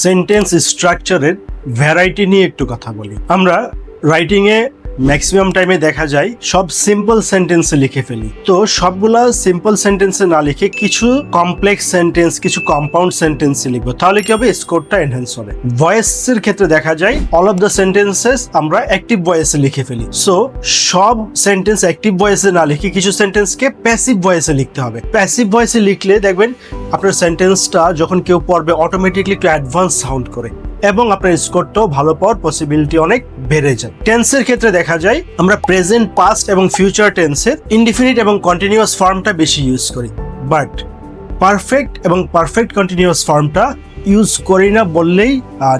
Sentence স্ট্রাকচারের variety নিয়ে একটু কথা বলি। আমরা রাইটিংয়ে ম্যাক্সিমাম টাইমে দেখা যায় সব সিম্পল সেন্টেন্সে লিখে ফেলি। তো সবগুলা সিম্পল সেন্টেন্সে না লিখে কিছু কমপ্লেক্স সেন্টেন্স, কিছু কম্পাউন্ড সেন্টেন্সে লিখবো, তাহলে কি হবে, স্কোরটা এনহ্যান্স হবে। ভয়েসের ক্ষেত্রে দেখা যায় অল অফ দ্য সেন্টেন্সেস আমরা অ্যাক্টিভ ভয়েসে লিখে ফেলি। সো সব সেন্টেন্স অ্যাক্টিভ ভয়েসে না লিখে কিছু সেন্টেন্সকে প্যাসিভ ভয়েসে লিখতে হবে। প্যাসিভ ভয়েসে লিখলে দেখবেন আপনার সেন্টেন্সটা যখন কেউ পড়বে অটোমেটিকলি একটু অ্যাডভান্স সাউন্ড করে এবং আপনার স্কোরটাও ভালো পাওয়ার পসিবিলিটি অনেক বেড়ে যায়। টেন্সের ক্ষেত্রে দেখা যায় আমরা প্রেজেন্ট, পাস্ট এবং ফিউচার টেন্সের ইনডিফিনিট এবং কন্টিনিউয়াস ফর্মটা বেশি ইউজ করি, বাট পারফেক্ট এবং পারফেক্ট কন্টিনিউয়াস ফর্মটা ইউজ করি না বললেই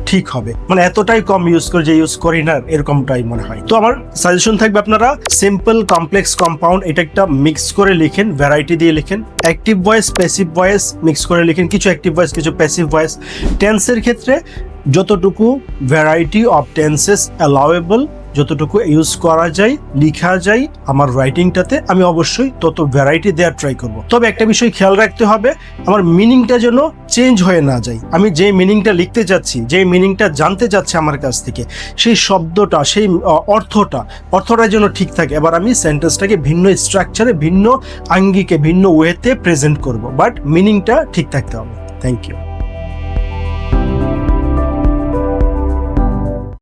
ঠিক হবে। মানে এতটাই কম ইউজ করি যে ইউজ করি না এরকমটাই মনে হয়। তো আমার সাজেশন থাকবে আপনারা সিম্পল, কমপ্লেক্স, কম্পাউন্ড এটা একটা মিক্স করে লিখেন, ভ্যারাইটি দিয়ে লিখেন। Active voice, passive voice mix করে লিখেন, কিছু অ্যাক্টিভ ভয়েস, কিছু প্যাসিভ ভয়েস। টেন্সের ক্ষেত্রে যতটুকু ভ্যারাইটি অফ টেন্সেস অ্যালাউয়েবল, যতটুকু ইউজ করা যায়, লিখা যায় আমার রাইটিংটাতে, আমি অবশ্যই তত ভ্যারাইটি দেওয়ার ট্রাই করব। তবে একটা বিষয় খেয়াল রাখতে হবে, আমার মিনিংটা যেন চেঞ্জ হয়ে না যায়। আমি যে মিনিংটা লিখতে যাচ্ছি, যে মিনিংটা জানতে যাচ্ছে আমার কাছ থেকে, সেই শব্দটা, সেই অর্থটা যেন ঠিক থাকে। এবার আমি সেন্টেন্সটাকে ভিন্ন স্ট্রাকচারে, ভিন্ন আঙ্গিকে, ভিন্ন ওয়েতে প্রেজেন্ট করব, বাট মিনিংটা ঠিক থাকতে হবে। Thank you.